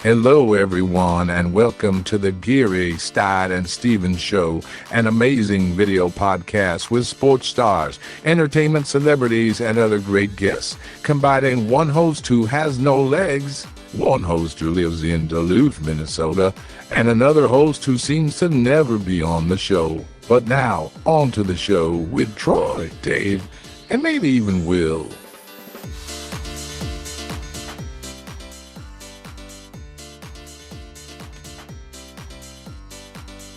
Hello, everyone, and welcome to the Geary, Stein and Stevens Show, an amazing video podcast with sports stars, entertainment celebrities, and other great guests, combining one host who has no legs, one host who lives in Duluth, Minnesota, and another host who seems to never be on the show. But now, on to the show with Troy, Dave, and maybe even Will.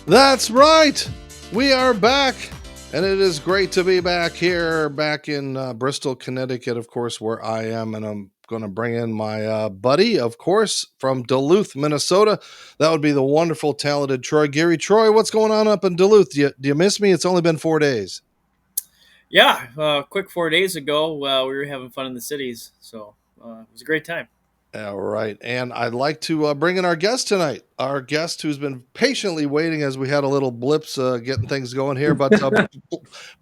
That's right. We are back, and it is great to be back here, back in Bristol, Connecticut, of course, where I am, and I'm going to bring in my buddy, of course, from Duluth, Minnesota. That would be the wonderful, talented Troy Geary. Troy, what's going on up in Duluth? Do you miss me? It's only been 4 days. Yeah, quick 4 days ago, we were having fun in the cities, so it was a great time. All right. And I'd like to bring in our guest tonight, our guest who's been patiently waiting as we had a little blips getting things going here. But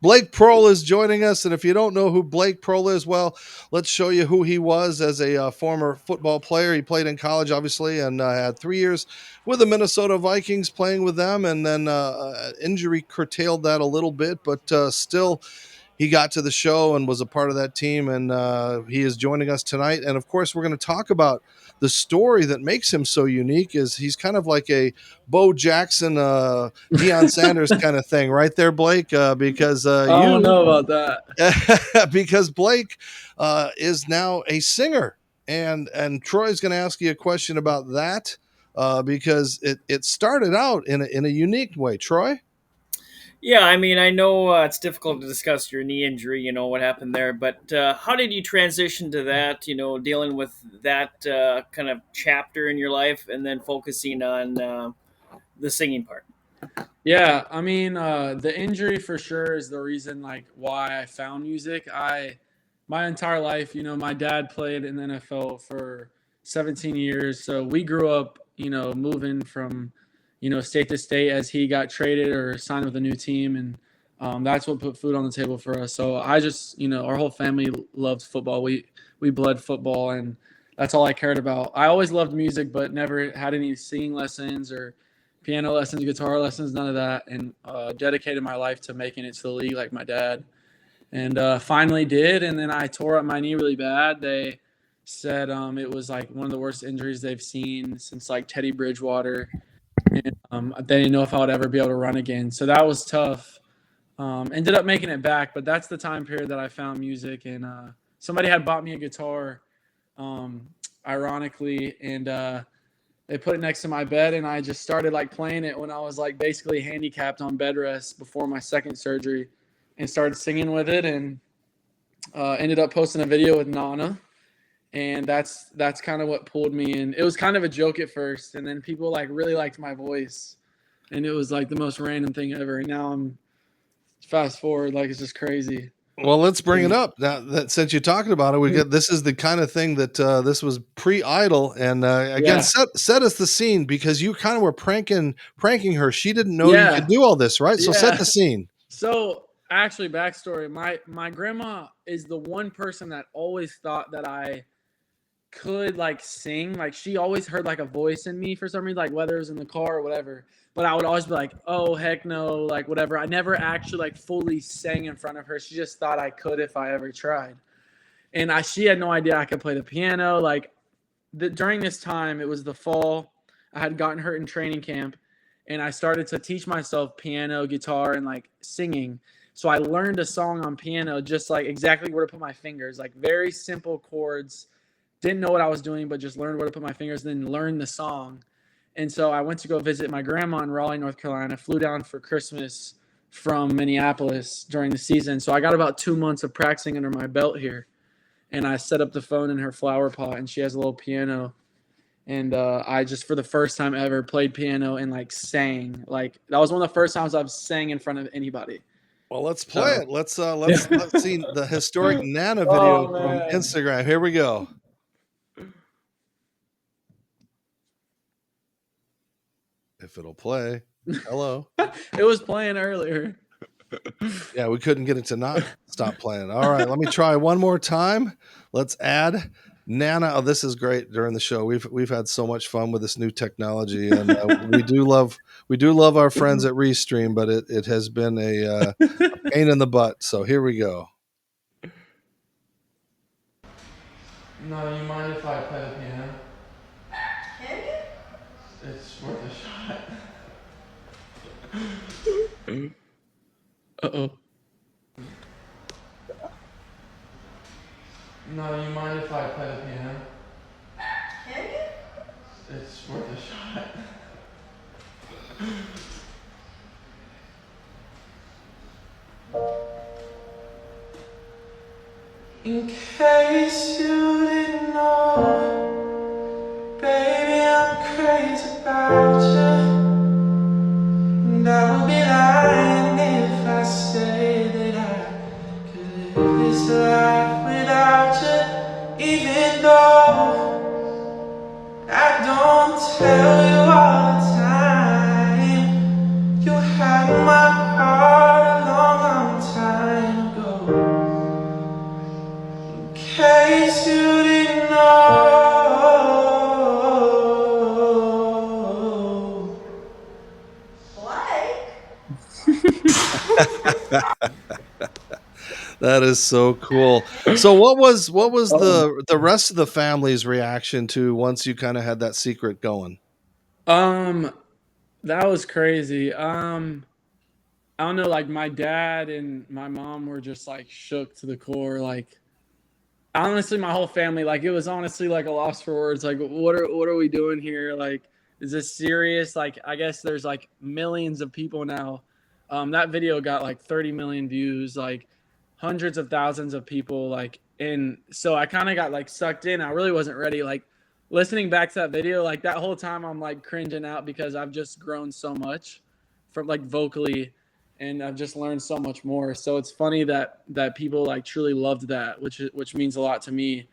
Blake Proehl is joining us. And if you don't know who Blake Proehl is, well, let's show you who he was as a former football player. He played in college, obviously, and had 3 years with the Minnesota Vikings playing with them. And then injury curtailed that a little bit, but still he got to the show and was a part of that team, and he is joining us tonight. And of course, we're going to talk about the story that makes him so unique. Is he's kind of like a Bo Jackson, Deion Sanders kind of thing, right there, Blake? Because I don't know about that. Because Blake is now a singer, and Troy's going to ask you a question about that because it started out in a unique way. Troy? Yeah, I mean, I know it's difficult to discuss your knee injury, what happened there, but how did you transition to that, dealing with that kind of chapter in your life and then focusing on the singing part? Yeah, I mean, the injury for sure is the reason, why I found music. My entire life, my dad played in the NFL for 17 years, so we grew up, moving from, state to state as he got traded or signed with a new team, and that's what put food on the table for us. So I just, our whole family loves football. We bled football, and that's all I cared about. I always loved music, but never had any singing lessons or piano lessons, guitar lessons, none of that, and dedicated my life to making it to the league like my dad. And finally did, and then I tore up my knee really bad. They said it was like one of the worst injuries they've seen since like Teddy Bridgewater, and they didn't know if I would ever be able to run again. So that was tough. Ended up making it back, but that's the time period that I found music, and somebody had bought me a guitar, ironically, and they put it next to my bed, and I just started playing it when I was basically handicapped on bed rest before my second surgery, and started singing with it, and ended up posting a video with Nana, and that's kind of what pulled me in. It was kind of a joke at first, and then people really liked my voice, and it was the most random thing ever. And now I'm fast forward, it's just crazy. Well, let's bring it up now. That since you're talking about it, this is the kind of thing that this was pre-Idol, and again, set us the scene because you kind of were pranking her. She didn't know you could do all this, right? So set the scene. So actually, backstory: my grandma is the one person that always thought that I could sing. She always heard a voice in me for some reason, whether it was in the car or whatever. But I would always be oh, heck no, whatever. I never actually fully sang in front of her. She just thought I could if I ever tried. And she had no idea I could play the piano. During this time, it was the fall. I had gotten hurt in training camp, and I started to teach myself piano, guitar, and singing. So I learned a song on piano, just exactly where to put my fingers, very simple chords. Didn't know what I was doing, but just learned where to put my fingers, then learned the song. And so I went to go visit my grandma in Raleigh, North Carolina, flew down for Christmas from Minneapolis during the season. So I got about 2 months of practicing under my belt here. And I set up the phone in her flower pot, and she has a little piano. And I just, for the first time ever, played piano and sang. That was one of the first times I've sang in front of anybody. Well, let's play it. Let's see the historic Nana video from Instagram. Here we go. If it'll play. Hello. It was playing earlier. Yeah, we couldn't get it to not stop playing. All right, let me try one more time. Let's add Nana, oh, this is great during the show. We've had so much fun with this new technology, and we do love our friends at Restream, but it has been a pain in the butt. So here we go. No, you mind if I play the piano? Can you? It's worth a shot. Uh-oh. No, you mind if I play the piano? Can you? It's worth a shot. In case you didn't know, baby, I'm crazy about you. And I would be lying if I say that I could live this life without you. Even though I don't tell you all the time, you had my heart a long, long time ago. In case you didn't know. That is so cool. So what was the rest of the family's reaction to once you kind of had that secret going? That was crazy. I don't know, like my dad and my mom were just like shook to the core. Like honestly, my whole family, like it was honestly like a loss for words. Like what are we doing here? Like, is this serious? Like, I guess there's like millions of people now. That video got like 30 million views, like hundreds of thousands of people. Like, and so I kind of got like sucked in. I really wasn't ready. Like listening back to that video, like that whole time I'm like cringing out because I've just grown so much from like vocally, and I've just learned so much more. So it's funny that people like truly loved that, which means a lot to me.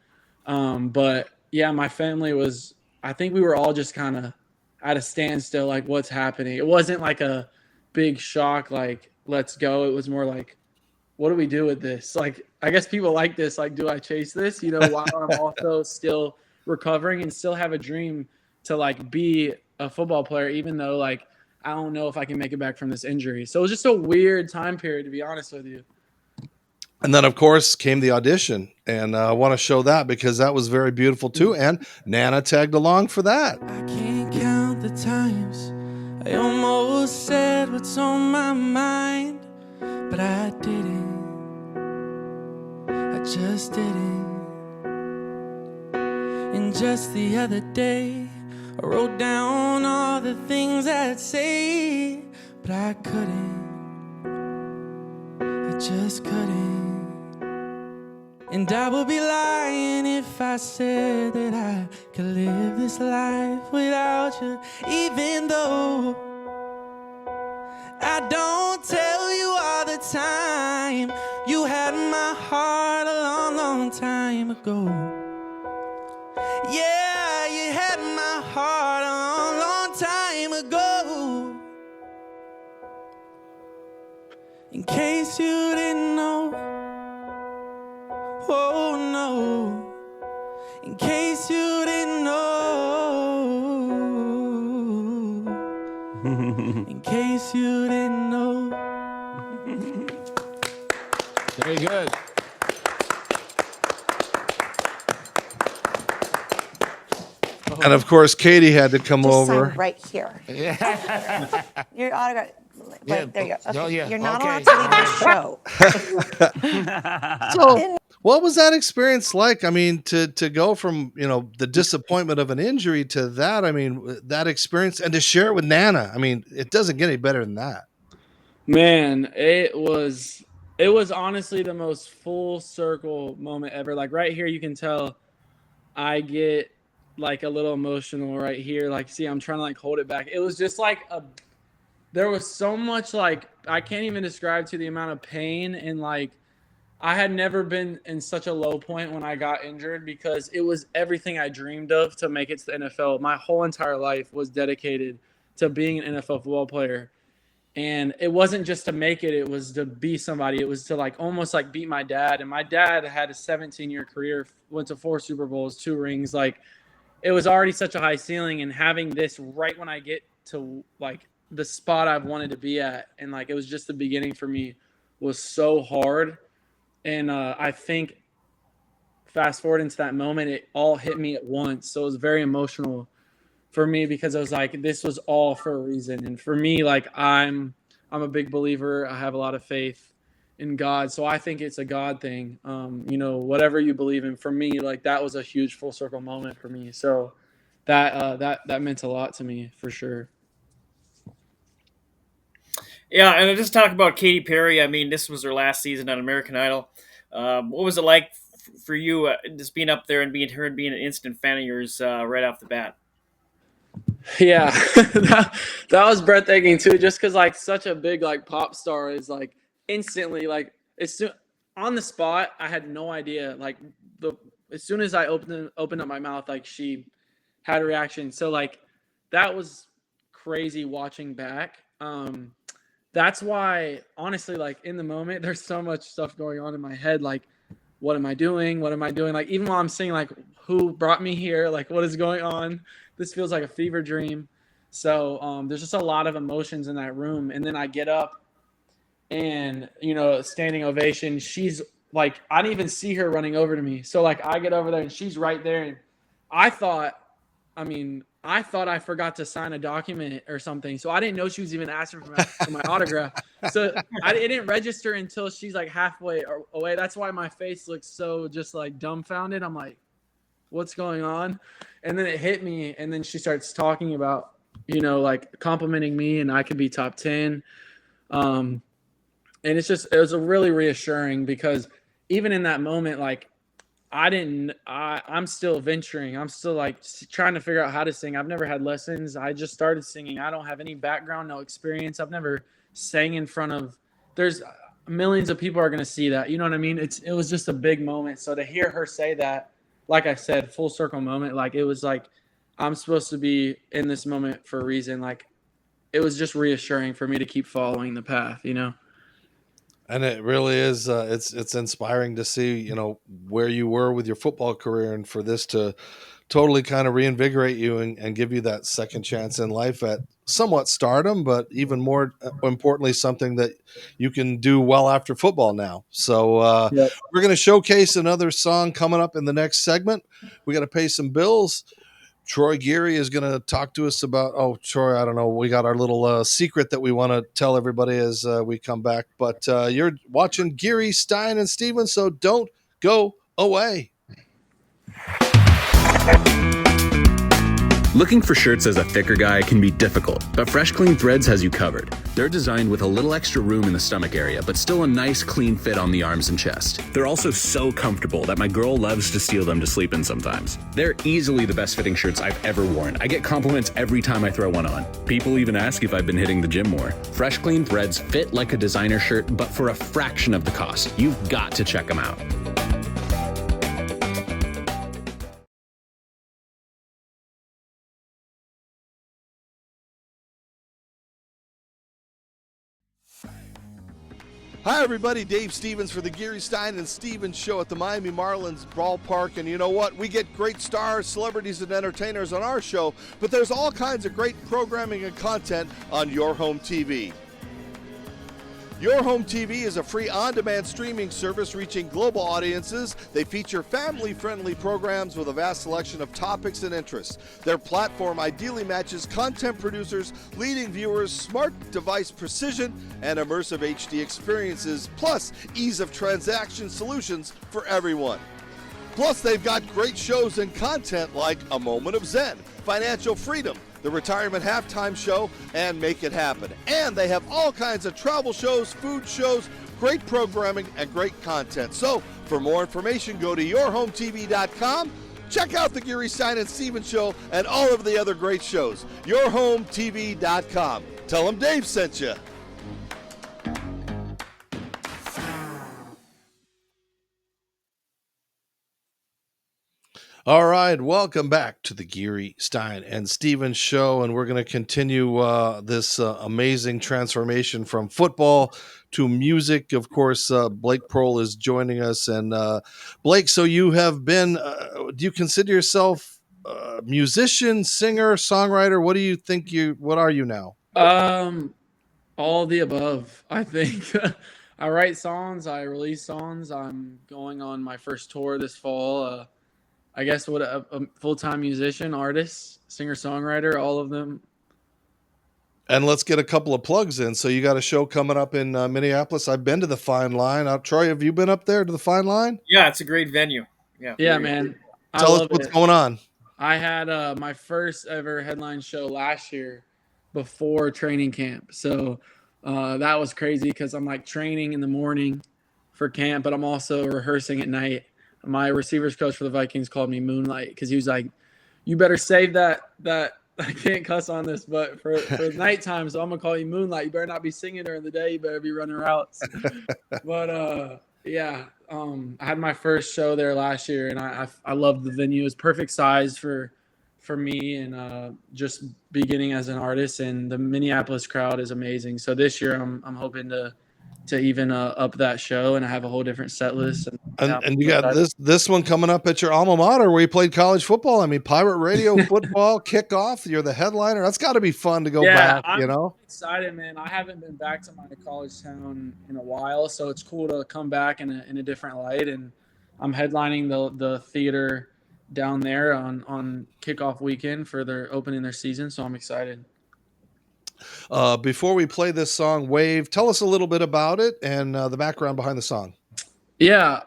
But yeah, my family was, I think we were all just kind of at a standstill, like what's happening. It wasn't like a big shock, like let's go. It was more like, what do we do with this? Like, I guess people like this. Like, do I chase this? You know, while I'm also still recovering and still have a dream to like be a football player, even though like I don't know if I can make it back from this injury. So it was just a weird time period, to be honest with you. And then, of course, came the audition, and I want to show that because that was very beautiful too. And Nana tagged along for that. I can't count the times I almost said what's on my mind, but I didn't. I just didn't. And just the other day, I wrote down all the things I'd say, but I couldn't. I just couldn't. And I would be lying if I said that I could live this life without you, even though I don't tell you all the time. You had my heart a long, long time ago. Yeah, you had my heart a long, long time ago. In case you didn't know, oh no. In case you didn't know, in case you didn't know. Very good. And of course, Katie had to come Just over. sign right here. Yeah. Your autograph. Yeah, There you go. Okay. oh, yeah, You're not okay. allowed to leave the show. So, what was that experience like? I mean, to go from, you know, the disappointment of an injury to that, I mean, that experience, and to share it with Nana. I mean, it doesn't get any better than that. Man, it was honestly the most full circle moment ever. Like right here, you can tell I get like a little emotional right here. Like, see, I'm trying to like hold it back. It was just like there was so much, like, I can't even describe to the amount of pain, and like I had never been in such a low point when I got injured, because it was everything I dreamed of to make it to the NFL. My whole entire life was dedicated to being an NFL football player. And it wasn't just to make it, it was to be somebody. It was to like almost like beat my dad. And my dad had a 17-year career, went to 4 Super Bowls, 2 rings. Like it was already such a high ceiling, and having this right when I get to like the spot I've wanted to be at, and like it was just the beginning for me, was so hard. And I think fast forward into that moment, it all hit me at once. So it was very emotional for me because I was like, this was all for a reason. And for me, like I'm a big believer. I have a lot of faith in God. So I think it's a God thing. Whatever you believe in, for me, like that was a huge full circle moment for me. So that meant a lot to me for sure. Yeah, and just talk about Katy Perry. I mean, this was her last season on American Idol. What was it like for you just being up there and being an instant fan of yours right off the bat? Yeah, that was breathtaking too. Just because like such a big like pop star is like instantly like on the spot. I had no idea. Like as soon as I opened up my mouth, like she had a reaction. So like that was crazy watching back. That's why honestly, like in the moment, there's so much stuff going on in my head. Like, what am I doing? What am I doing? Like even while I'm singing, like who brought me here? Like what is going on? This feels like a fever dream. So there's just a lot of emotions in that room. And then I get up and, standing ovation. She's like, I didn't even see her running over to me. So like I get over there and she's right there. And I thought I forgot to sign a document or something. So I didn't know she was even asking for my autograph. So it didn't register until she's like halfway away. That's why my face looks so just like dumbfounded. I'm like, what's going on? And then it hit me. And then she starts talking about, like complimenting me and I could be top 10. And it was a really reassuring because even in that moment, like I'm still venturing. I'm still like trying to figure out how to sing. I've never had lessons. I just started singing. I don't have any background, no experience. I've never sang in front of, there's millions of people are going to see that. You know what I mean? It was just a big moment. So to hear her say that, like I said, full circle moment, like it was like, I'm supposed to be in this moment for a reason. Like it was just reassuring for me to keep following the path, And it really is. It's inspiring to see, where you were with your football career, and for this to totally kind of reinvigorate you and give you that second chance in life at somewhat stardom, but even more importantly, something that you can do well after football now. So Yep. We're going to showcase another song coming up in the next segment. We got to pay some bills. Troy Geary is going to talk to us about, Troy, I don't know. We got our little secret that we want to tell everybody as we come back. But you're watching Geary, Stein, and Stevens, so don't go away. Looking for shirts as a thicker guy can be difficult, but Fresh Clean Threads has you covered. They're designed with a little extra room in the stomach area, but still a nice clean fit on the arms and chest. They're also so comfortable that my girl loves to steal them to sleep in sometimes. They're easily the best fitting shirts I've ever worn. I get compliments every time I throw one on. People even ask if I've been hitting the gym more. Fresh Clean Threads fit like a designer shirt, but for a fraction of the cost. You've got to check them out. Hi, everybody. Dave Stevens for the Geary, Stein and Stevens Show at the Miami Marlins ballpark. And you know what? We get great stars, celebrities, and entertainers on our show, but there's all kinds of great programming and content on Your Home TV. Your Home TV is a free on-demand streaming service reaching global audiences. They feature family-friendly programs with a vast selection of topics and interests. Their platform ideally matches content producers, leading viewers, smart device precision, and immersive HD experiences, plus ease of transaction solutions for everyone. Plus, they've got great shows and content like A Moment of Zen, Financial Freedom, The Retirement Halftime Show, and Make It Happen. And they have all kinds of travel shows, food shows, great programming, and great content. So, for more information, go to yourhometv.com. Check out the Geary, Stein and Stevens Show and all of the other great shows. yourhometv.com. Tell them Dave sent you. All right, welcome back to the Geary, Stein and Stevens Show, and we're going to continue this amazing transformation from football to music. Of course, Blake Proehl is joining us, and Blake, so you have been. Do you consider yourself a musician, singer, songwriter? What do you think What are you now? All the above, I think. I write songs, I release songs. I'm going on my first tour this fall. I guess what a full-time musician, artist, singer-songwriter, all of them. And let's get a couple of plugs in. So you got a show coming up in Minneapolis. I've been to the Fine Line. Troy, have you been up there to the Fine Line? Yeah, it's a great venue. Yeah, man. Tell us what's going on. I had my first ever headline show last year before training camp. So that was crazy because I'm like training in the morning for camp, but I'm also rehearsing at night. My receivers coach for the Vikings called me Moonlight because he was like, you better save that I can't cuss on this, but for nighttime, so I'm gonna call you Moonlight. You better not be singing during the day. You better be running routes. But I had my first show there last year, and I loved the venue. It was perfect size for me, and just beginning as an artist. And the Minneapolis crowd is amazing. So this year, I'm hoping to even up that show, and I have a whole different set list. And you got this one coming up at your alma mater where you played college football. I mean, Pirate Radio football kickoff. You're the headliner. That's got to be fun to go back. I'm excited, man. I haven't been back to my college town in a while, so it's cool to come back in a different light. And I'm headlining the theater down there on kickoff weekend for their opening their season, so I'm excited. Before we play this song, Wave, tell us a little bit about it and the background behind the song. Yeah,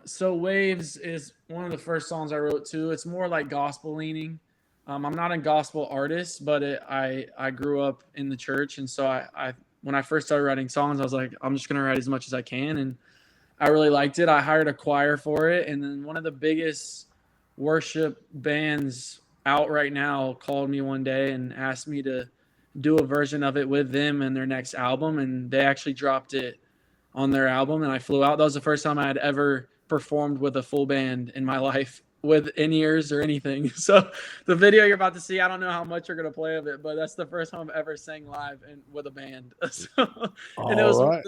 so Waves is one of the first songs I wrote too. It's more like gospel leaning. I'm not a gospel artist, but I grew up in the church, and so I when I first started writing songs, I was like, I'm just gonna write as much as I can, and I really liked it. I hired a choir for it, and then one of the biggest worship bands out right now called me one day and asked me to do a version of it with them in their next album, and they actually dropped it on their album, and I flew out. That was the first time I had ever performed with a full band in my life with in-ears or anything. So the video you're about to see, I don't know how much you're going to play of it, but that's the first time I've ever sang live with a band. And it was one of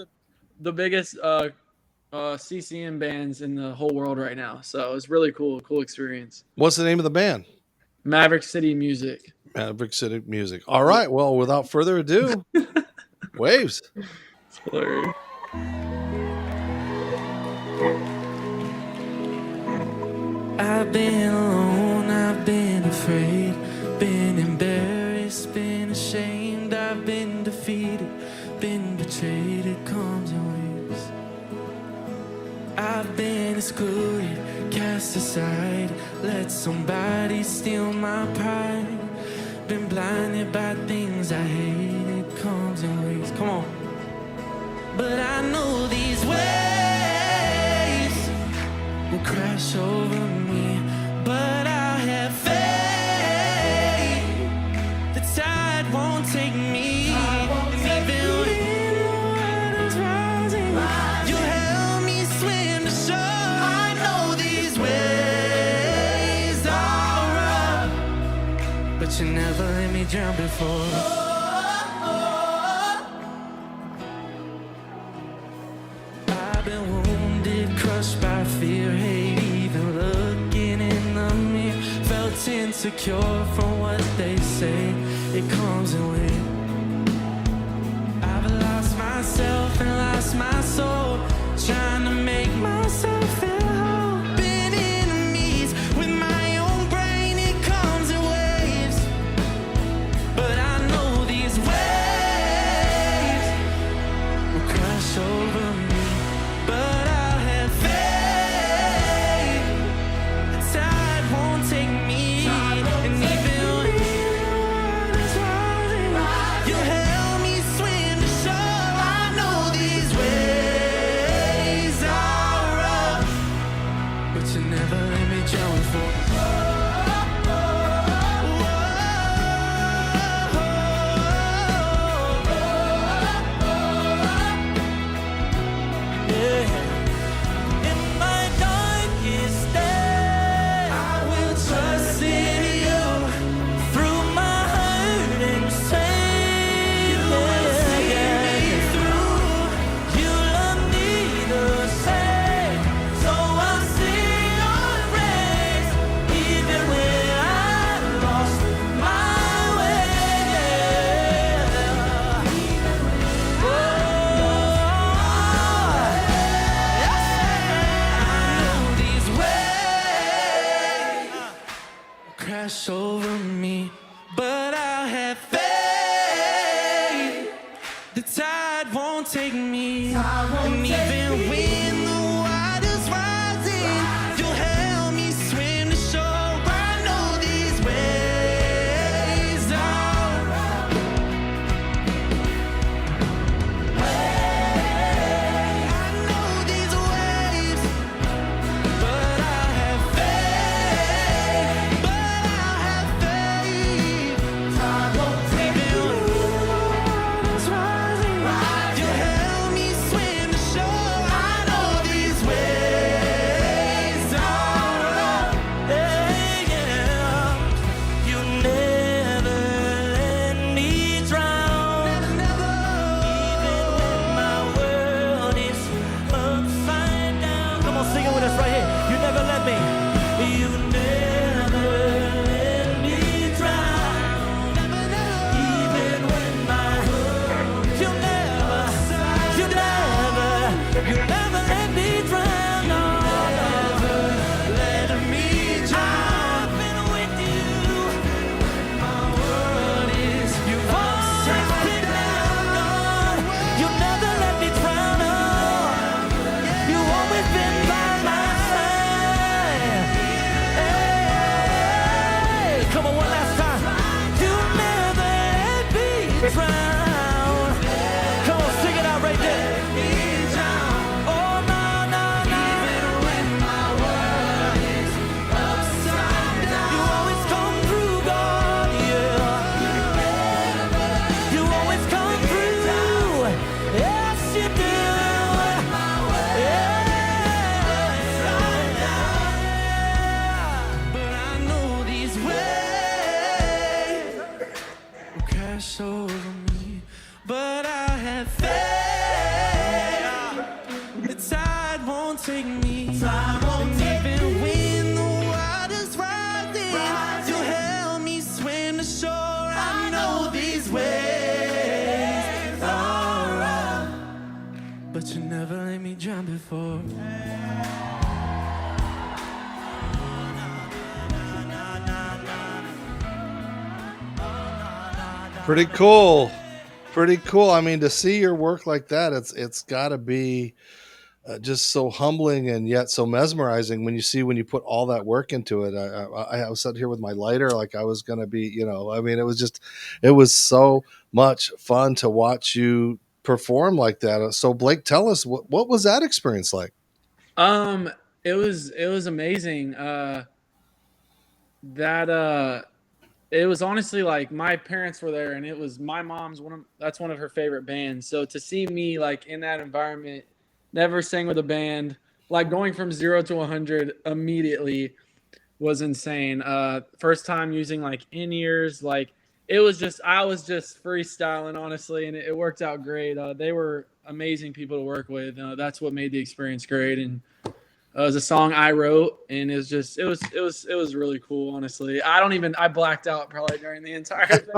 the biggest CCM bands in the whole world right now. So it was really cool experience. What's the name of the band? Maverick City Music. Maverick City Music. All right. Well, without further ado, Waves. Sorry. I've been alone, I've been afraid, been embarrassed, been ashamed, I've been defeated, been betrayed, it comes in waves. I've been excluded, cast aside, let somebody steal my pride, been blinded by things I hate, it comes in waves. Come on. But I know these waves will crash over me, but I have faith the tide won't take me. And even when the water's rising, you help me swim to shore. I know these waves are rough, but you never let me drown before. Crushed by fear, hate, even looking in the mirror. Felt insecure from what they say. It comes and waves. I've lost myself and lost my soul, trying to make myself feel whole. Been enemies with my own brain. It comes in waves, but I know these waves will crash over me. But take me. And even when the water's rising, you'll help me swim to shore. I know these waves are I know these waves, but I have faith. But I have faith. I won't take me when the water's rising. You help me swim to shore. I know these waves are yeah. You never let me drown. Even when my world is upside down. Come on, sing it with us right here. You never let me. You never let me drown. Even when my you never let me drown. No, never let me drown. I've been with you. My world is you've always been down, God. You never let me drown. Oh, you've always been by my side. Hey, come on, one last time. You never let me drown. Come on, sing it out right there. Oh, no, no, no. Even when my world is upside down, you always come through, God, yeah. You always come through. Yes, you do. Yeah. But I know these waves will crash over me. But I have faith. The tide won't take me. And even when the water's rising, you help me swim to shore. I know these waves are rough, but you never let me drown before. Pretty cool. Pretty cool. I mean, to see your work like that, it's got to be just so humbling and yet so mesmerizing when you put all that work into it. I was sitting here with my lighter, like I was gonna be, I mean, it was so much fun to watch you perform like that. So Blake, tell us what was that experience like? It was amazing. That it was honestly like my parents were there, and it was my mom's that's one of her favorite bands. So to see me like in that environment, never sang with a band, like going from 0 to 100 immediately was insane. First time using like in-ears, like I was just freestyling honestly, and it worked out great. They were amazing people to work with. That's what made the experience great. And it was a song I wrote, and it was really cool. Honestly, I blacked out probably during the entire thing.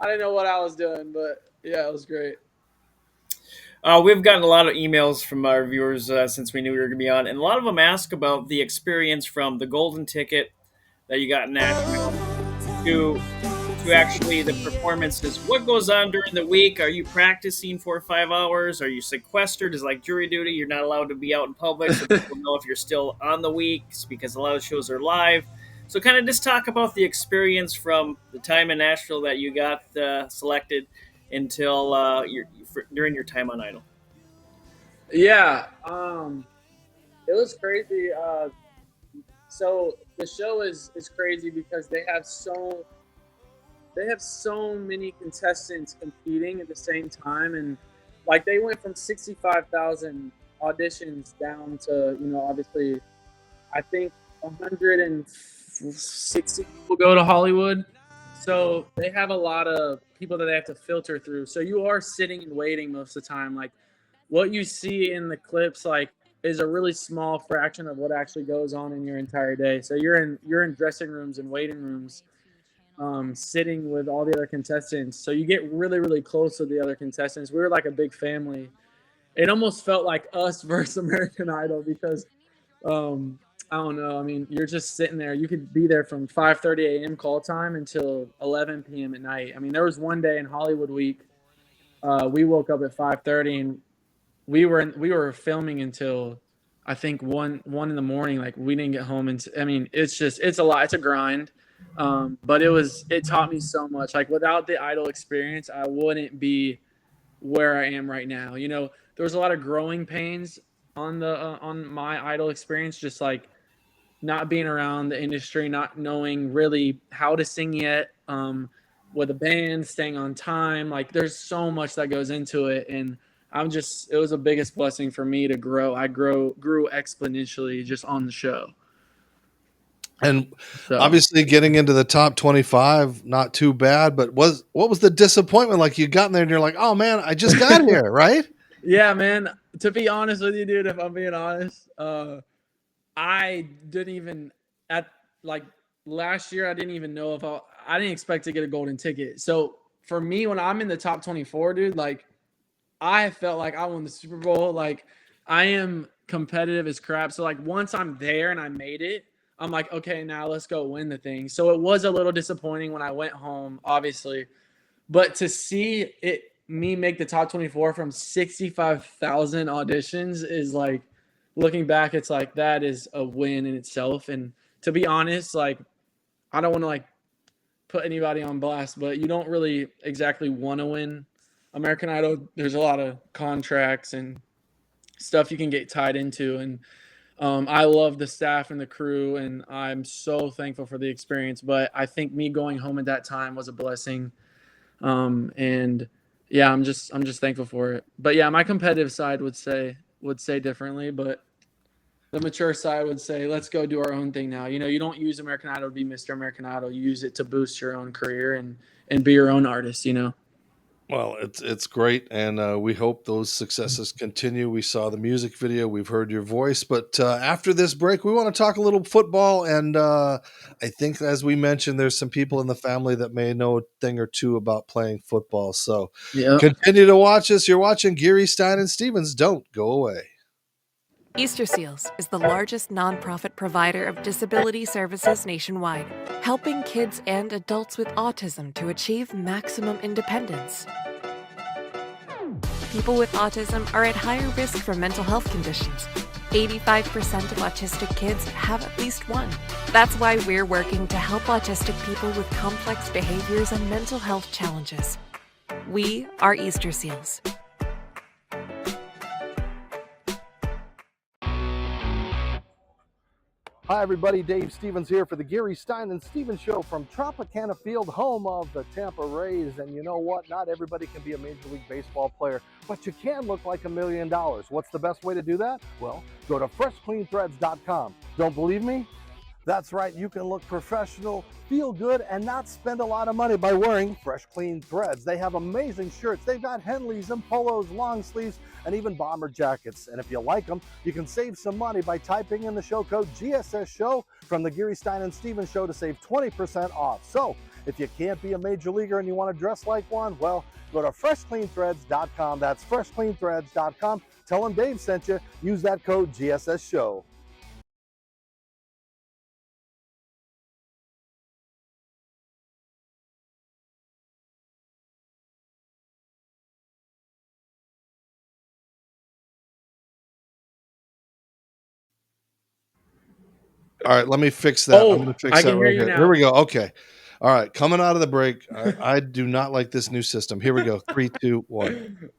I didn't know what I was doing, but yeah, it was great. We've gotten a lot of emails from our viewers since we knew we were going to be on, and a lot of them ask about the experience from the golden ticket that you got in Nashville to actually the performances. What goes on during the week? Are you practicing 4 or 5 hours? Are you sequestered? Is like jury duty? You're not allowed to be out in public, so people know if you're still on the weeks because a lot of shows are live. So kind of just talk about the experience from the time in Nashville that you got selected until during your time on Idol. Yeah, it was crazy. So the show is crazy because they have so many contestants competing at the same time, and like they went from 65,000 auditions down to obviously I think 160 people go to Hollywood. So they have a lot of people that they have to filter through. So you are sitting and waiting most of the time. Like what you see in the clips, like is a really small fraction of what actually goes on in your entire day. So you're in dressing rooms and waiting rooms, sitting with all the other contestants. So you get really, really close to the other contestants. We were like a big family. It almost felt like us versus American Idol because, I don't know. I mean, you're just sitting there. You could be there from 5:30 a.m. call time until 11 p.m. at night. I mean, there was one day in Hollywood Week We woke up at 5:30 and we were filming until I think one in the morning. Like we didn't get home until, I mean, it's a lot. It's a grind. But it taught me so much. Like without the Idol experience, I wouldn't be where I am right now. There was a lot of growing pains on my Idol experience, just like not being around the industry, not knowing really how to sing yet, with a band, staying on time. Like there's so much that goes into it. And it was the biggest blessing for me to grow. I grew exponentially just on the show. And obviously getting into the top 25, not too bad, but what was the disappointment? Like you got in there and you're like, oh man, I just got here, right? Yeah, man. To be honest with you, dude, if I'm being honest, I didn't even last year, I didn't even know if I didn't expect to get a golden ticket. So for me, when I'm in the top 24, dude, like I felt like I won the Super Bowl. Like I am competitive as crap. So like once I'm there and I made it, I'm like, okay, now let's go win the thing. So it was a little disappointing when I went home, obviously, but to see me make the top 24 from 65,000 auditions is like, looking back, it's like that is a win in itself. And to be honest, like I don't want to like put anybody on blast, but you don't really exactly want to win American Idol. There's a lot of contracts and stuff you can get tied into. And I love the staff and the crew, and I'm so thankful for the experience. But I think me going home at that time was a blessing. And yeah, I'm just thankful for it. But yeah, my competitive side would say differently, but the mature side would say, let's go do our own thing now. You don't use American Idol to be Mr. American Idol. You use it to boost your own career and be your own artist, Well, it's great, and we hope those successes continue. We saw the music video, we've heard your voice, but after this break, we want to talk a little football. And I think, as we mentioned, there's some people in the family that may know a thing or two about playing football. So continue to watch us. You're watching Geary, Stein and Stevens. Don't go away. Easter Seals is the largest nonprofit provider of disability services nationwide, helping kids and adults with autism to achieve maximum independence. People with autism are at higher risk for mental health conditions. 85% of autistic kids have at least one. That's why we're working to help autistic people with complex behaviors and mental health challenges. We are Easter Seals. Hi, everybody. Dave Stevens here for the Geary, Stein and Stevens Show from Tropicana Field, home of the Tampa Rays. And you know what? Not everybody can be a Major League Baseball player, but you can look like $1 million. What's the best way to do that? Well, go to freshcleanthreads.com. Don't believe me? That's right. You can look professional, feel good, and not spend a lot of money by wearing Fresh Clean Threads. They have amazing shirts. They've got Henleys and polos, long sleeves, and even bomber jackets. And if you like them, you can save some money by typing in the show code GSS Show from the Geary, Stein and Stevens Show to save 20% off. So if you can't be a major leaguer and you want to dress like one, well, go to freshcleanthreads.com. That's freshcleanthreads.com. Tell them Dave sent you. Use that code GSS Show. All right, let me fix that. I'm going to fix I that can right hear you here. now. Here we go. Okay. All right, coming out of the break. I do not like this new system. Here we go. 3, 2, 1.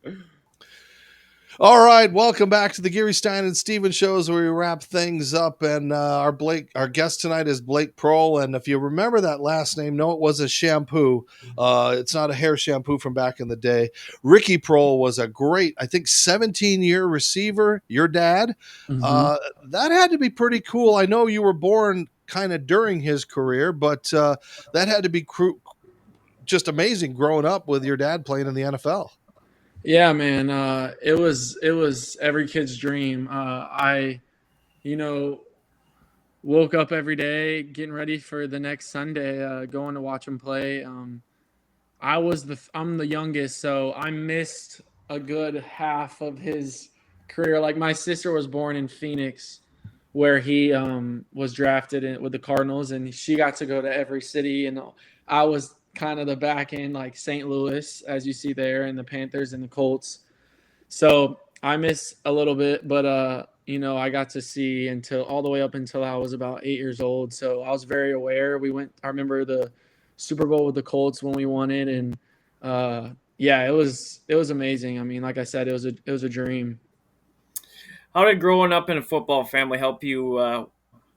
All right, welcome back to the Geary, Stein and Stevens shows where we wrap things up. And our guest tonight is Blake Proehl. And if you remember that last name, no, it was a shampoo. It's not a hair shampoo from back in the day. Ricky Proehl was a great, I think, 17-year receiver. Your dad. Mm-hmm. That had to be pretty cool. I know you were born kind of during his career, but that had to be just amazing growing up with your dad playing in the NFL. Yeah, man. It was every kid's dream. I woke up every day getting ready for the next Sunday, going to watch him play. I'm the youngest, so I missed a good half of his career. Like my sister was born in Phoenix, where he was drafted with the Cardinals, and she got to go to every city. And I was kind of the back end, like St. Louis, as you see there, and the Panthers and the Colts. So I miss a little bit, but I got to see until all the way up until I was about 8 years old. So I was very aware. I remember the Super Bowl with the Colts when we won it, and it was amazing. I mean, like I said, it was a dream. How did growing up in a football family help you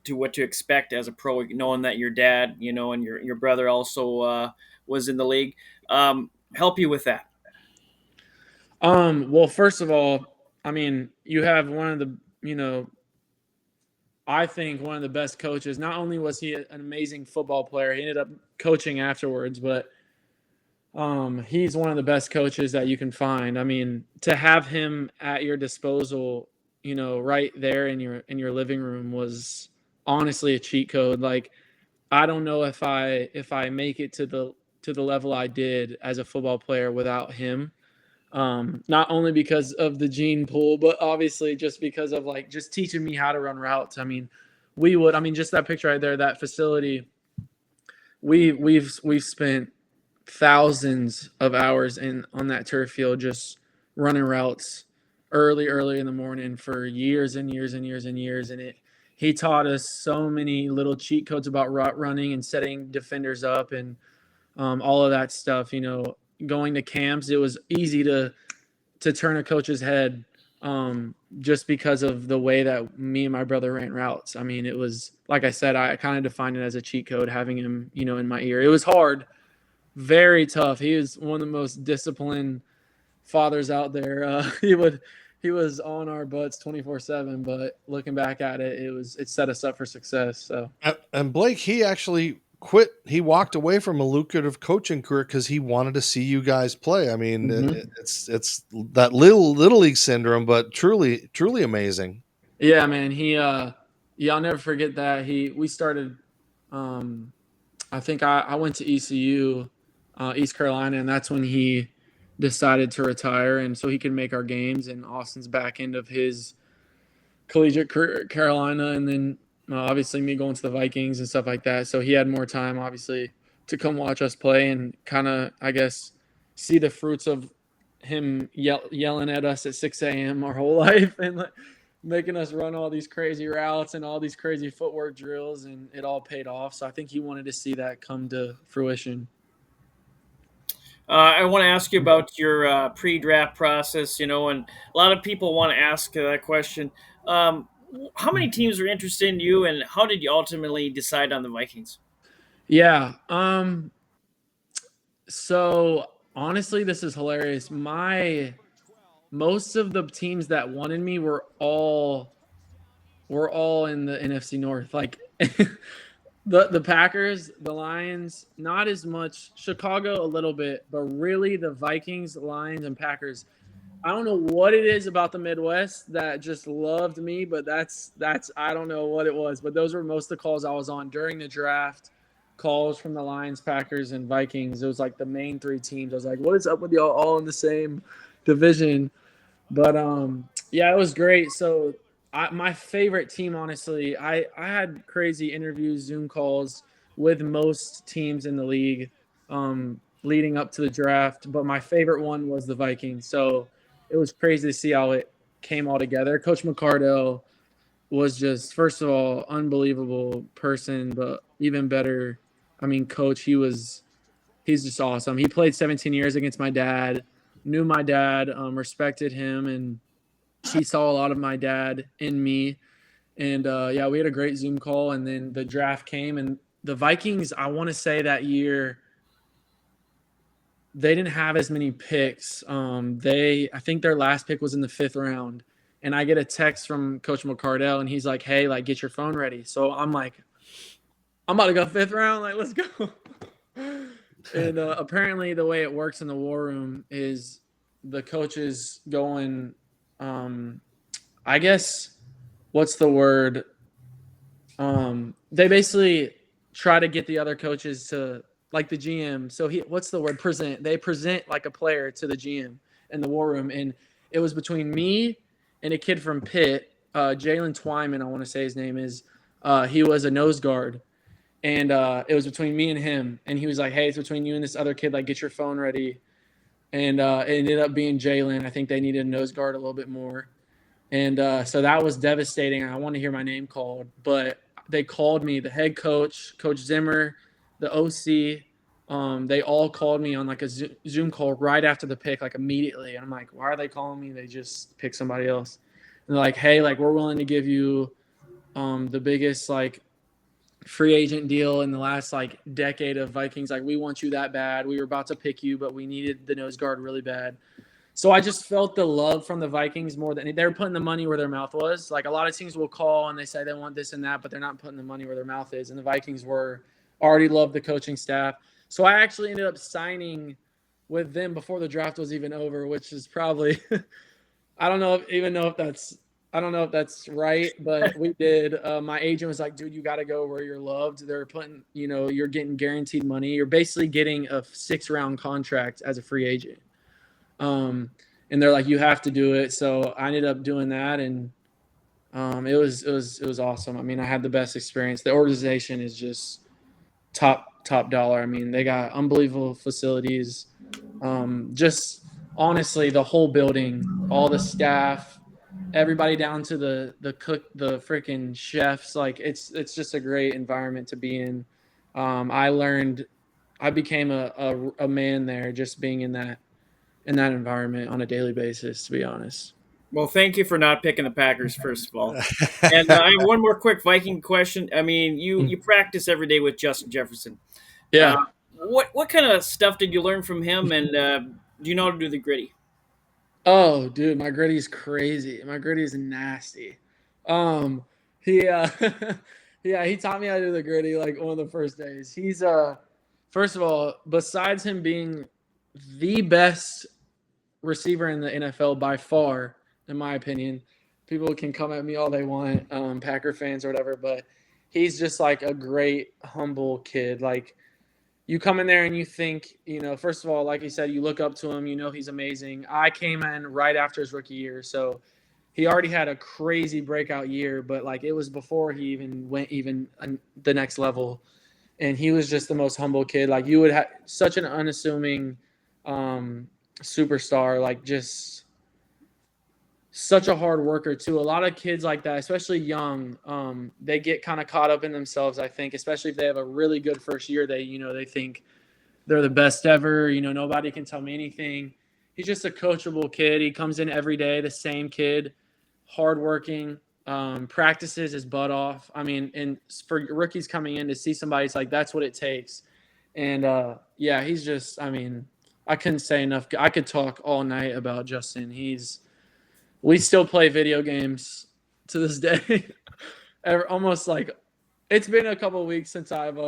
to what to expect as a pro, knowing that your dad, and your brother also was in the league, help you with that? Well, first of all, I mean, you have one of the, I think one of the best coaches. Not only was he an amazing football player, he ended up coaching afterwards, but he's one of the best coaches that you can find. I mean, to have him at your disposal, right there in your living room was honestly a cheat code. Like, I don't know if I make it to the level I did as a football player without him. Not only because of the gene pool, but obviously just because of like just teaching me how to run routes. I mean, just that picture right there, that facility, we've spent thousands of hours on that turf field just running routes early in the morning for years and years and years and years. And he taught us so many little cheat codes about route running and setting defenders up and all of that stuff. Going to camps, it was easy to turn a coach's head just because of the way that me and my brother ran routes. I mean, it was, like I said, I kind of defined it as a cheat code having him, in my ear. It was hard, very tough. He was one of the most disciplined fathers out there. He was on our butts 24/7, but looking back at it, it set us up for success. So, and Blake, he actually quit. He walked away from a lucrative coaching career because he wanted to see you guys play. I mean, it's that little league syndrome, but truly amazing. Yeah, man. I'll never forget that. We started. I think I went to ECU, East Carolina, and that's when he decided to retire, and so he could make our games. And Austin's back end of his collegiate career, Carolina, and then obviously me going to the Vikings and stuff like that. So he had more time, obviously, to come watch us play and kind of, I guess, see the fruits of him yelling at us at 6 a.m. our whole life and making us run all these crazy routes and all these crazy footwork drills, and it all paid off. So I think he wanted to see that come to fruition. I want to ask you about your pre-draft process, and a lot of people want to ask that question. How many teams are interested in you, and how did you ultimately decide on the Vikings? Yeah. So honestly, this is hilarious. Most of the teams that wanted me were all in the NFC North. Like the Packers, the Lions, not as much. Chicago a little bit, but really the Vikings, Lions, and Packers. I don't know what it is about the Midwest that just loved me, but that's I don't know what it was, but those were most of the calls I was on during the draft. Calls from the Lions, Packers, and Vikings. It was like the main three teams. I was like, what is up with y'all all in the same division? But it was great. So my favorite team, honestly, I had crazy interviews, Zoom calls with most teams in the league leading up to the draft. But my favorite one was the Vikings. So it was crazy to see how it came all together. Coach McCardell was just, first of all, unbelievable person, but even better, coach. He's just awesome. He played 17 years against my dad, knew my dad, respected him, and he saw a lot of my dad in me. And we had a great Zoom call, and then the draft came, and the Vikings, I want to say that year, they didn't have as many picks. I think their last pick was in the 5th round. And I get a text from Coach McCardell, and he's like, hey, like, get your phone ready. So I'm like, I'm about to go 5th round. Like, let's go. And apparently the way it works in the war room is the coaches going, I guess, what's the word? They basically try to get the other coaches to, like the GM. So what's the word? Present. They present like a player to the GM in the war room. And it was between me and a kid from Pitt, Jalen Twyman, I want to say his name is. He was a nose guard. And it was between me and him. And he was like, hey, it's between you and this other kid. Like, get your phone ready. And it ended up being Jalen. I think they needed a nose guard a little bit more. And so that was devastating. I want to hear my name called. But they called me, the head coach, Coach Zimmer, the OC. They all called me on like a Zoom call right after the pick, like immediately. And I'm like, why are they calling me? They just picked somebody else. And they're like, hey, like we're willing to give you the biggest like free agent deal in the last like decade of Vikings. Like we want you that bad. We were about to pick you, but we needed the nose guard really bad. So I just felt the love from the Vikings more than they were putting the money where their mouth was. Like a lot of teams will call and they say they want this and that, but they're not putting the money where their mouth is. And the Vikings were already loved the coaching staff. So I actually ended up signing with them before the draft was even over, which is probably I don't know if that's right, but we did. My agent was like, dude, you got to go where you're loved. They're putting, you're getting guaranteed money. You're basically getting a 6-round contract as a free agent. And they're like, you have to do it. So I ended up doing that. And it was awesome. I mean, I had the best experience. The organization is just top dollar. I mean, they got unbelievable facilities. Just honestly, the whole building, all the staff, everybody down to the cook, the freaking chefs. Like it's just a great environment to be in. I became a man there just being in that environment on a daily basis, to be honest. Well, thank you for not picking the Packers, first of all. And I have one more quick Viking question. I mean, you practice every day with Justin Jefferson. Yeah. What kind of stuff did you learn from him, and do you know how to do the gritty? Oh, dude, my gritty's crazy. My gritty's nasty. He he taught me how to do the gritty like one of the first days. He's first of all, besides him being the best receiver in the NFL by far, in my opinion. People can come at me all they want, Packer fans or whatever, but he's just like a great, humble kid. Like you come in there and you think, first of all, like you said, you look up to him, he's amazing. I came in right after his rookie year, so he already had a crazy breakout year, but like it was before he even went the next level. And he was just the most humble kid. Like you would have such an unassuming superstar, like just such a hard worker too. A lot of kids like that, especially young, they get kind of caught up in themselves, I think, especially if they have a really good first year. They think they're the best ever. Nobody can tell me anything. He's just a coachable kid. He comes in every day, the same kid, hardworking, practices his butt off. I mean, and for rookies coming in to see somebody, it's like that's what it takes. And he's just, I mean, I couldn't say enough. I could talk all night about Justin. We still play video games to this day. Almost like it's been a couple of weeks since I've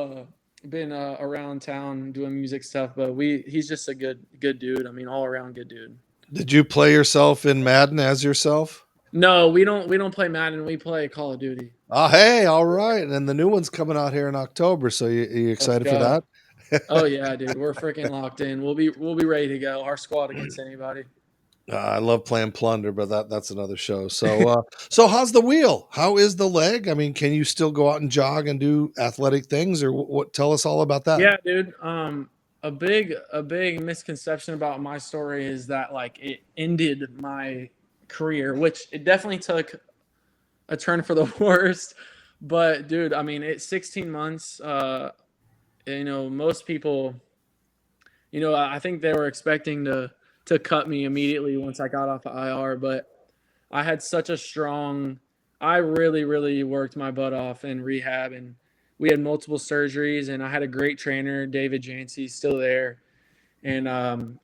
been around town doing music stuff, but he's just a good dude. I mean, all around good dude. Did you play yourself in Madden as yourself? No, we don't play Madden. We play Call of Duty. Oh, hey, all right. And the new one's coming out here in October. So you excited for that? Oh yeah, dude, we're freaking locked in. We'll be ready to go. Our squad against anybody. I love playing Plunder, but that's another show. So so how's the wheel? How is the leg? I mean, can you still go out and jog and do athletic things, or what? Tell us all about that. Yeah, dude. A big misconception about my story is that like it ended my career, which it definitely took a turn for the worst. But dude, I mean, it's 16 months. Most people, I think they were expecting to cut me immediately once I got off the IR, but I had such a strong, I really, really worked my butt off in rehab, and we had multiple surgeries, and I had a great trainer, David Jancy, still there. And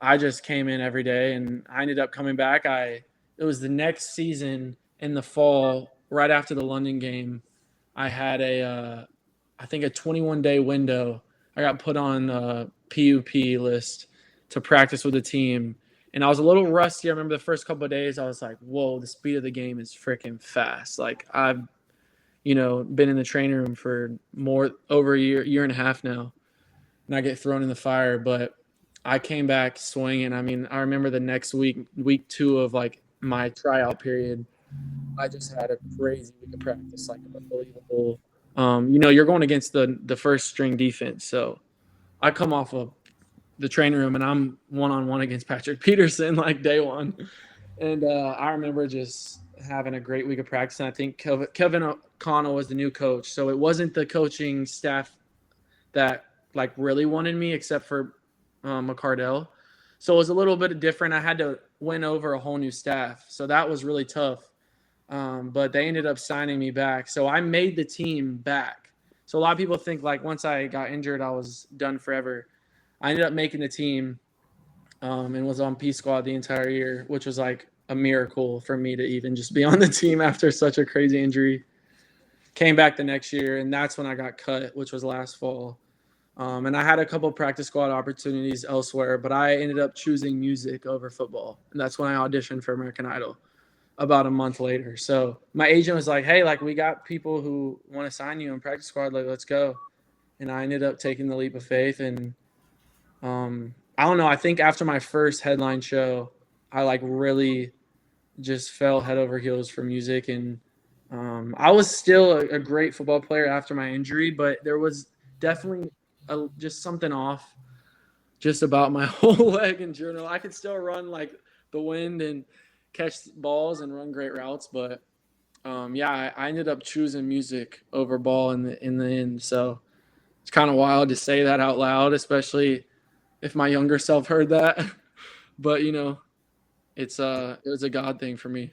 I just came in every day, and I ended up coming back. It was the next season in the fall, right after the London game. I had I think a 21-day window. I got put on a PUP list to practice with the team. And I was a little rusty. I remember the first couple of days, I was like, whoa, the speed of the game is freaking fast. Like I've, been in the training room for over a year and a half now. And I get thrown in the fire. But I came back swinging. I mean, I remember the next week 2 of like my tryout period, I just had a crazy week of practice, like unbelievable you're going against the first string defense. So I come off of the training room and I'm one-on-one against Patrick Peterson like day one. And I remember just having a great week of practice. And I think Kevin O'Connell was the new coach. So it wasn't the coaching staff that like really wanted me except for McCardell. So it was a little bit different. I had to win over a whole new staff. So that was really tough. But they ended up signing me back. So I made the team back. So a lot of people think like once I got injured, I was done forever. I ended up making the team and was on P squad the entire year, which was like a miracle for me to even just be on the team after such a crazy injury. Came back the next year, and that's when I got cut, which was last fall. And I had a couple practice squad opportunities elsewhere, but I ended up choosing music over football. And that's when I auditioned for American Idol about a month later. So my agent was like, hey, like we got people who want to sign you in practice squad, like let's go. And I ended up taking the leap of faith. And I don't know, I think after my first headline show, I like really just fell head over heels for music. And I was still a great football player after my injury, but there was definitely just something off just about my whole leg in general. I could still run like the wind and catch balls and run great routes, but I ended up choosing music over ball in the end. So it's kind of wild to say that out loud, especially if my younger self heard that. But it was a God thing for me.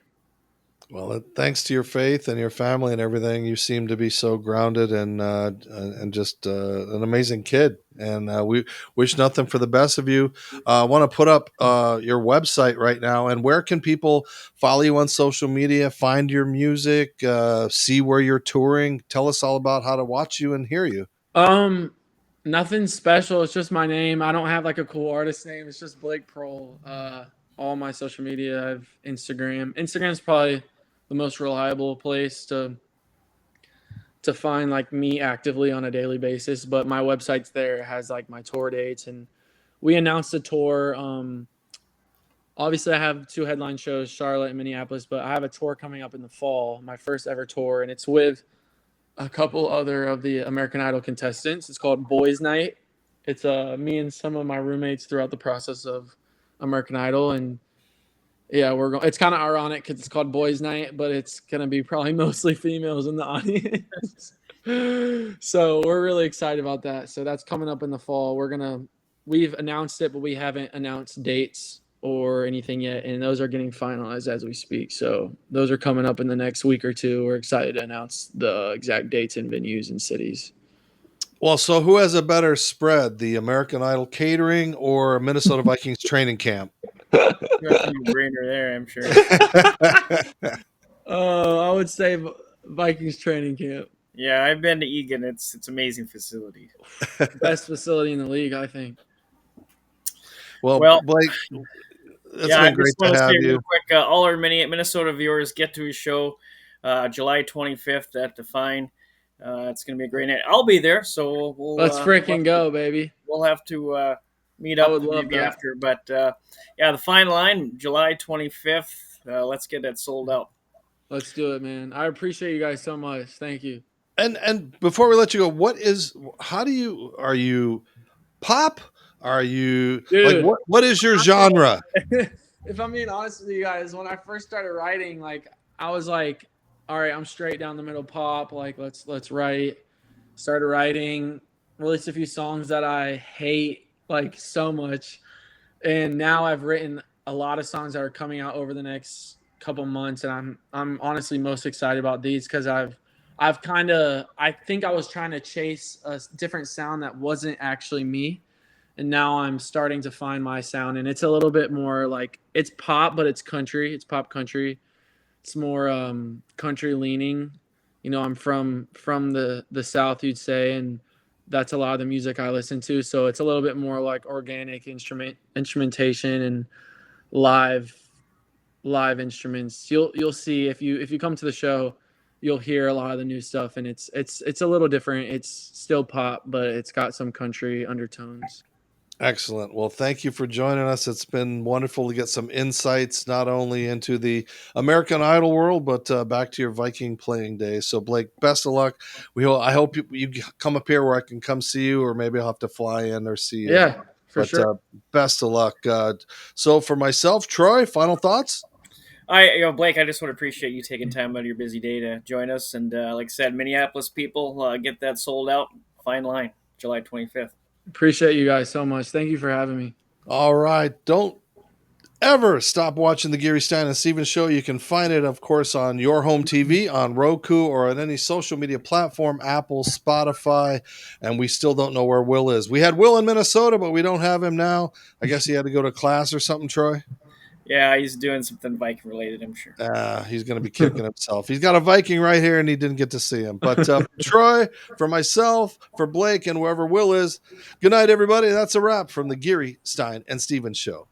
Well, thanks to your faith and your family and everything, you seem to be so grounded and just an amazing kid. And we wish nothing for the best of you. I want to put up your website right now. And where can people follow you on social media, find your music, see where you're touring? Tell us all about how to watch you and hear you. Nothing special. It's just my name. I don't have like a cool artist name. It's just Blake Proehl. All my social media, I have Instagram. Instagram's probably the most reliable place to find like me actively on a daily basis, but my website's there. It has like my tour dates, and we announced a tour. Obviously I have 2 headline shows, Charlotte and Minneapolis, but I have a tour coming up in the fall, my first ever tour, and it's with a couple other of the American Idol contestants. It's called Boys Night. It's me and some of my roommates throughout the process of American Idol, and yeah, it's kind of ironic because it's called Boys Night, but it's gonna be probably mostly females in the audience. So we're really excited about that. So that's coming up in the fall. We've announced it, but we haven't announced dates or anything yet, and those are getting finalized as we speak. So those are coming up in the next week or two. We're excited to announce the exact dates and venues and cities. Well, so who has a better spread, the American Idol catering or Minnesota Vikings training camp? That's a no-brainer there, I'm sure. I would say Vikings training camp. Yeah, I've been to Egan. It's amazing facility. Best facility in the league, I think. Well, Blake, it's been great to have you. Real quick, all our Minnesota viewers get to his show July 25th at the Fine. It's going to be a great night. I'll be there, so let's freaking go, baby. We'll have to meet up maybe after. But the Fine Line, July 25th. Let's get that sold out. Let's do it, man. I appreciate you guys so much. Thank you. And before we let you go, are you pop? Are you like what is your genre? If I'm being honest with you guys, when I first started writing, like I was like, all right, I'm straight down the middle pop. Like let's write. Started writing, released a few songs that I hate like so much, and now I've written a lot of songs that are coming out over the next couple months, and I'm honestly most excited about these because I think I was trying to chase a different sound that wasn't actually me. And now I'm starting to find my sound, and it's a little bit more like it's pop, but it's country. It's pop country. It's more country leaning. I'm from the South, you'd say, and that's a lot of the music I listen to. So it's a little bit more like organic instrumentation and live instruments. You'll see if you come to the show, you'll hear a lot of the new stuff, and it's a little different. It's still pop, but it's got some country undertones. Excellent. Well, thank you for joining us. It's been wonderful to get some insights, not only into the American Idol world, but back to your Viking playing days. So, Blake, best of luck. I hope you come up here where I can come see you, or maybe I'll have to fly in or see you. Yeah, for sure. Best of luck. So, for myself, Troy, final thoughts? Blake, I just want to appreciate you taking time out of your busy day to join us. And like I said, Minneapolis people, get that sold out. Fine line, July 25th. Appreciate you guys so much. Thank you for having me. All right. Don't ever stop watching the Geary, Stein and Stevens Show. You can find it, of course, on your home TV, on Roku, or on any social media platform, Apple, Spotify, and we still don't know where Will is. We had Will in Minnesota, but we don't have him now. I guess he had to go to class or something, Troy. Yeah, he's doing something Viking related, I'm sure. He's going to be kicking himself. He's got a Viking right here, and he didn't get to see him. But Troy, for myself, for Blake, and wherever Will is, good night, everybody. That's a wrap from the Geary, Stein and Stevens Show.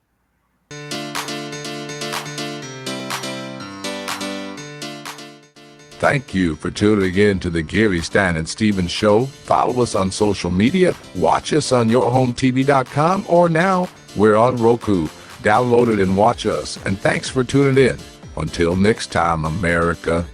Thank you for tuning in to the Geary, Stein and Stevens Show. Follow us on social media. Watch us on yourhometv.com, or now we're on Roku. Download it and watch us. And thanks for tuning in. Until next time, America.